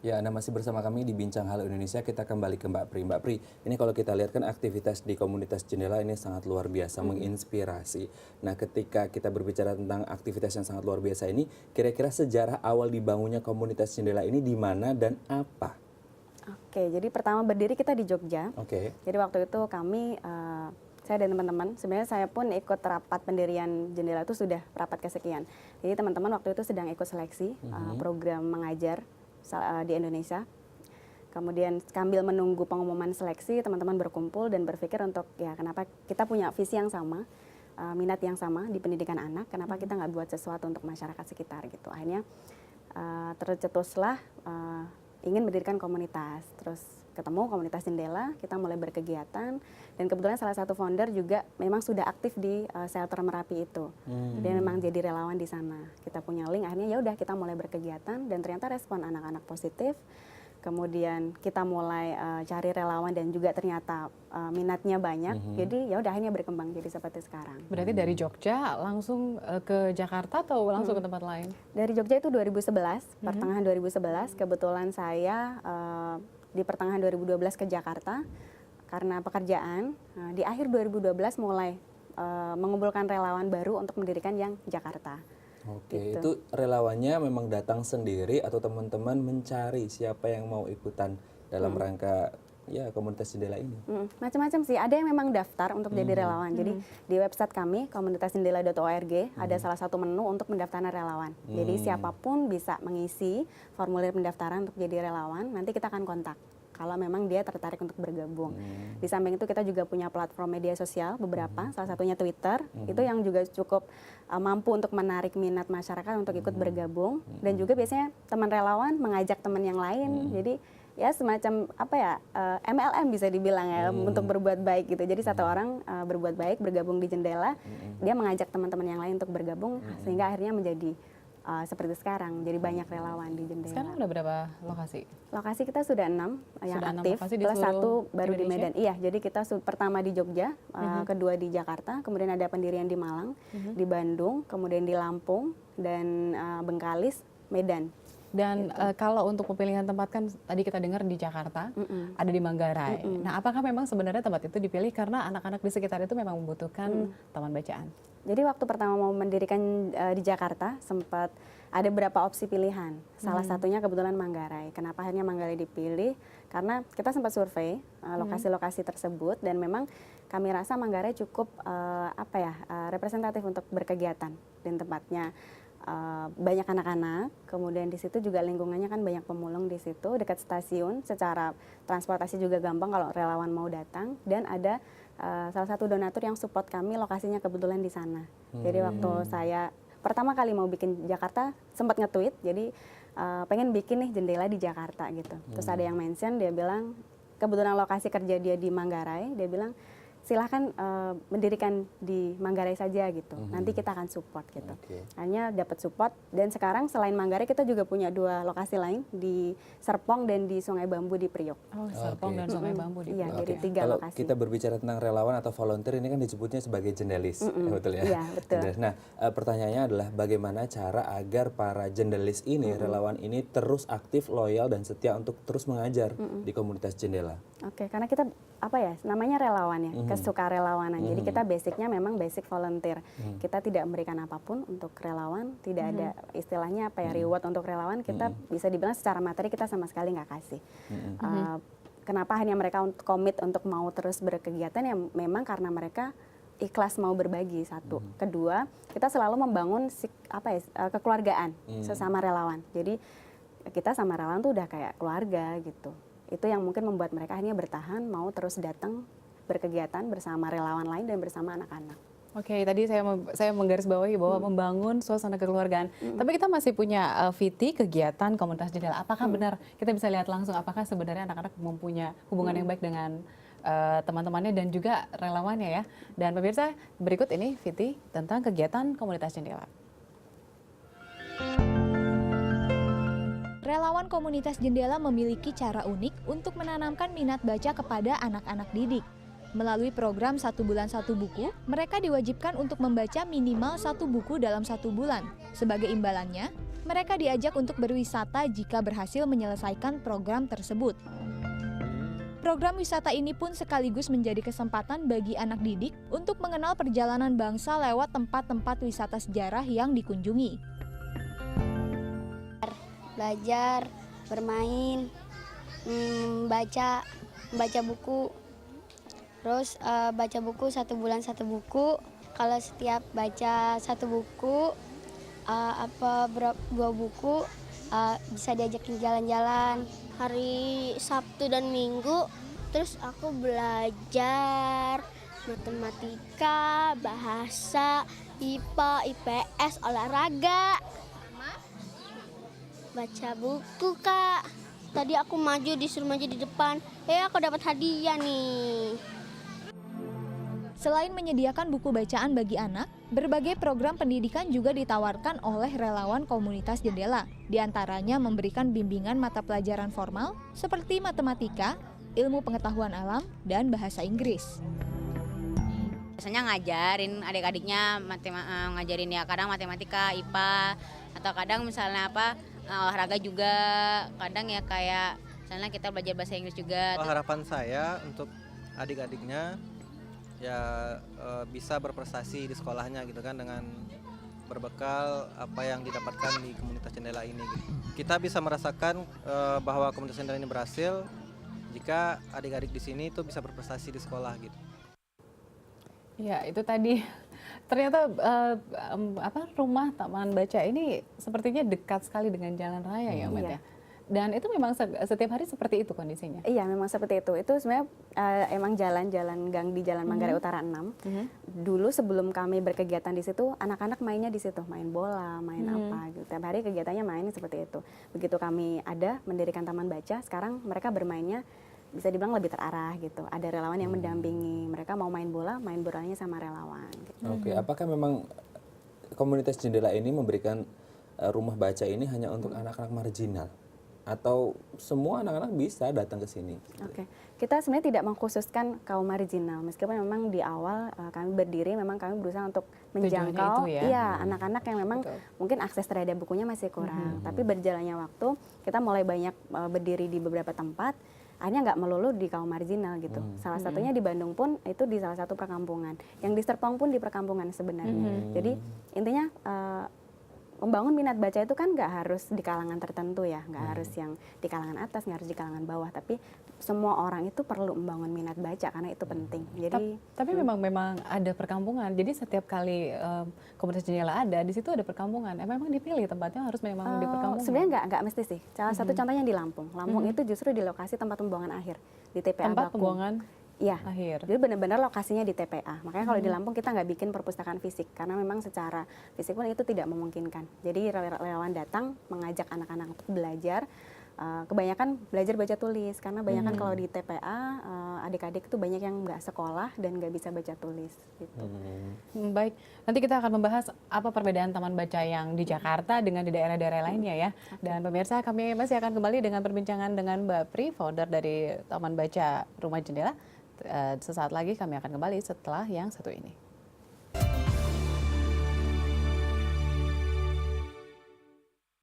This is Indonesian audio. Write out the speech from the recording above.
Ya, Anda masih bersama kami di Bincang Halo Indonesia. Kita kembali ke Mbak Pri. Mbak Pri, ini kalau kita lihat kan aktivitas di komunitas Jendela ini sangat luar biasa, menginspirasi. Nah, ketika kita berbicara tentang aktivitas yang sangat luar biasa ini, kira-kira sejarah awal dibangunnya komunitas Jendela ini di mana dan apa? Oke, jadi pertama berdiri kita di Jogja. Oke. Jadi waktu itu kami, saya dan teman-teman, sebenarnya saya pun ikut rapat pendirian Jendela itu sudah rapat kesekian. Jadi teman-teman waktu itu sedang ikut seleksi program mengajar di Indonesia. Kemudian sambil menunggu pengumuman seleksi, teman-teman berkumpul dan berpikir untuk ya kenapa kita punya visi yang sama, minat yang sama di pendidikan anak, kenapa kita nggak buat sesuatu untuk masyarakat sekitar gitu. Akhirnya tercetuslah ingin mendirikan komunitas, terus ketemu komunitas Jendela, kita mulai berkegiatan dan kebetulan salah satu founder juga memang sudah aktif di shelter Merapi itu. Dia memang jadi relawan di sana. Kita punya link, akhirnya ya udah kita mulai berkegiatan dan ternyata respon anak-anak positif. Kemudian kita mulai cari relawan dan juga ternyata minatnya banyak. Jadi ya udah akhirnya berkembang jadi seperti sekarang. Berarti dari Jogja langsung ke Jakarta atau langsung ke tempat lain? Dari Jogja itu 2011, pertengahan 2011 kebetulan saya di pertengahan 2012 ke Jakarta karena pekerjaan. Di akhir 2012 mulai mengumpulkan relawan baru untuk mendirikan yang Jakarta. Oke, Gitu. itu relawannya memang datang sendiri atau teman-teman mencari siapa yang mau ikutan dalam rangka ya komunitas Jendela ini? Macam-macam sih, ada yang memang daftar untuk jadi relawan. Jadi di website kami komunitasjendela.org ada salah satu menu untuk mendaftarkan relawan. Jadi siapapun bisa mengisi formulir pendaftaran untuk jadi relawan. Nanti kita akan kontak kalau memang dia tertarik untuk bergabung. Di samping itu kita juga punya platform media sosial beberapa, salah satunya Twitter. Itu yang juga cukup mampu untuk menarik minat masyarakat untuk ikut bergabung. Dan juga biasanya teman relawan mengajak teman yang lain. Jadi ya semacam apa ya MLM bisa dibilang ya untuk berbuat baik gitu. Jadi satu orang berbuat baik bergabung di Jendela, dia mengajak teman-teman yang lain untuk bergabung sehingga akhirnya menjadi seperti sekarang. Jadi banyak relawan di Jendela. Sekarang udah berapa lokasi? Lokasi kita sudah 6 yang Sudah 6 aktif, lokasi di plus seluruh 1 baru di Indonesia? Medan. Iya, jadi kita pertama di Jogja, kedua di Jakarta, kemudian ada pendirian di Malang, di Bandung, kemudian di Lampung dan Bengkalis, Medan. Dan kalau untuk pemilihan tempat kan tadi kita dengar di Jakarta, ada di Manggarai. Nah, apakah memang sebenarnya tempat itu dipilih karena anak-anak di sekitar itu memang membutuhkan taman bacaan? Jadi waktu pertama mau mendirikan di Jakarta sempat ada beberapa opsi pilihan. Salah satunya kebetulan Manggarai. Kenapa akhirnya Manggarai dipilih? Karena kita sempat survei lokasi-lokasi tersebut dan memang kami rasa Manggarai cukup representatif untuk berkegiatan dan tempatnya banyak anak-anak. Kemudian di situ juga lingkungannya kan banyak pemulung di situ, dekat stasiun. Secara transportasi juga gampang kalau relawan mau datang dan ada salah satu donatur yang support kami lokasinya kebetulan di sana. Jadi waktu saya pertama kali mau bikin Jakarta sempat nge-tweet, jadi pengen bikin nih Jendela di Jakarta gitu. Terus ada yang mention, dia bilang kebetulan lokasi kerja dia di Manggarai, dia bilang silahkan mendirikan di Manggarai saja gitu. Nanti kita akan support gitu. Hanya dapat support dan sekarang selain Manggarai kita juga punya 2 lokasi lain di Serpong dan di Sungai Bambu di Priok. Oh, Serpong dan Sungai Bambu di Iya, Priok. jadi 3 Kalau lokasi. kita berbicara tentang relawan atau volunteer ini kan disebutnya sebagai jendelis, betul ya? Iya, betul. Jendelis. Nah, pertanyaannya adalah bagaimana cara agar para jendelis ini, relawan ini terus aktif, loyal dan setia untuk terus mengajar di komunitas Jendela? Oke, karena kita namanya relawan ya, kesukarelawanan. Jadi kita basicnya memang basic volunteer. Kita tidak memberikan apapun untuk relawan, tidak ada istilahnya reward untuk relawan. Kita bisa dibilang secara materi kita sama sekali nggak kasih. Kenapa hanya mereka komit untuk mau terus berkegiatan ya memang karena mereka ikhlas mau berbagi satu. Kedua, kita selalu membangun kekeluargaan sesama relawan. Jadi kita sama relawan tuh udah kayak keluarga gitu. Itu yang mungkin membuat mereka akhirnya bertahan, mau terus datang berkegiatan bersama relawan lain dan bersama anak-anak. Oke, tadi saya menggarisbawahi bahwa membangun suasana kekeluargaan. Tapi kita masih punya VT kegiatan komunitas Jendela. Apakah benar kita bisa lihat langsung apakah sebenarnya anak-anak mempunyai hubungan yang baik dengan teman-temannya dan juga relawannya ya. Dan pemirsa, berikut ini VT tentang kegiatan komunitas Jendela. Relawan komunitas Jendela memiliki cara unik untuk menanamkan minat baca kepada anak-anak didik. Melalui program 1 bulan 1 buku, mereka diwajibkan untuk membaca minimal 1 buku dalam 1 bulan. Sebagai imbalannya, Mereka diajak untuk berwisata jika berhasil menyelesaikan program tersebut. Program wisata ini pun sekaligus menjadi kesempatan bagi anak didik untuk mengenal perjalanan bangsa lewat tempat-tempat wisata sejarah yang dikunjungi. Belajar, bermain, baca buku. Terus baca buku 1 bulan 1 buku. Kalau setiap baca 1 buku, 2 buku, bisa diajakin jalan-jalan. Hari Sabtu dan Minggu, terus aku belajar matematika, bahasa, IPA, IPS, olahraga. Baca buku, Kak. Tadi aku disuruh maju di depan. Aku dapat hadiah nih. Selain menyediakan buku bacaan bagi anak, berbagai program pendidikan juga ditawarkan oleh relawan komunitas Jendela. Di antaranya memberikan bimbingan mata pelajaran formal seperti matematika, ilmu pengetahuan alam, dan bahasa Inggris. Biasanya ngajarin adik-adiknya, ngajarin ya kadang matematika, IPA, atau kadang misalnya olahraga juga, kadang ya kayak misalnya kita belajar bahasa Inggris juga. Harapan saya untuk adik-adiknya ya bisa berprestasi di sekolahnya gitu kan, dengan berbekal apa yang didapatkan di komunitas Jendela ini gitu. Kita bisa merasakan bahwa komunitas Jendela ini berhasil jika adik-adik di sini tuh bisa berprestasi di sekolah gitu. Ya, itu tadi ternyata rumah Taman Baca ini sepertinya dekat sekali dengan jalan raya ya, Mbak ya. Dan itu memang setiap hari seperti itu kondisinya. Iya, memang seperti itu. Itu sebenarnya emang jalan-jalan gang di Jalan Manggarai Utara 6. Dulu sebelum kami berkegiatan di situ, anak-anak mainnya di situ, main bola, main apa gitu. Tiap hari kegiatannya main seperti itu. Begitu kami mendirikan Taman Baca, sekarang mereka bermainnya bisa dibilang lebih terarah gitu. Ada relawan yang mendampingi. Mereka mau main bolanya sama relawan. Gitu. Oke, apakah memang komunitas Jendela ini memberikan rumah baca ini hanya untuk anak-anak marginal? Atau semua anak-anak bisa datang ke sini? Oke, kita sebenarnya tidak mengkhususkan kaum marginal, meskipun memang di awal kami berdiri, memang kami berusaha untuk menjangkau anak-anak yang memang mungkin akses terhadap bukunya masih kurang. Tapi berjalannya waktu, kita mulai banyak berdiri di beberapa tempat, akhirnya nggak melulu di kaum marginal gitu. Salah satunya di Bandung pun itu di salah satu perkampungan, yang di Serpong pun di perkampungan sebenarnya. Jadi intinya membangun minat baca itu kan nggak harus di kalangan tertentu ya, nggak harus yang di kalangan atas, nggak harus di kalangan bawah, tapi semua orang itu perlu membangun minat baca karena itu penting. Jadi tapi memang ada perkampungan. Jadi setiap kali komunitas Jendela ada, di situ ada perkampungan. Memang dipilih tempatnya harus memang di perkampungan. Sebenarnya nggak mesti sih. Salah satu contohnya di Lampung. Lampung itu justru di lokasi tempat pembuangan akhir di TPA tempat Bakung. pembuangan akhir. Jadi benar-benar lokasinya di TPA. Makanya kalau di Lampung kita nggak bikin perpustakaan fisik karena memang secara fisik pun itu tidak memungkinkan. Jadi relawan datang mengajak anak-anak untuk belajar. Kebanyakan belajar baca tulis karena banyak kan kalau di TPA adik-adik itu banyak yang nggak sekolah dan nggak bisa baca tulis. Gitu. Baik, nanti kita akan membahas apa perbedaan taman baca yang di Jakarta dengan di daerah-daerah lainnya ya. Dan pemirsa, kami masih akan kembali dengan perbincangan dengan Mbak Pri, founder dari Taman Baca Rumah Jendela. Sesaat lagi kami akan kembali setelah yang satu ini.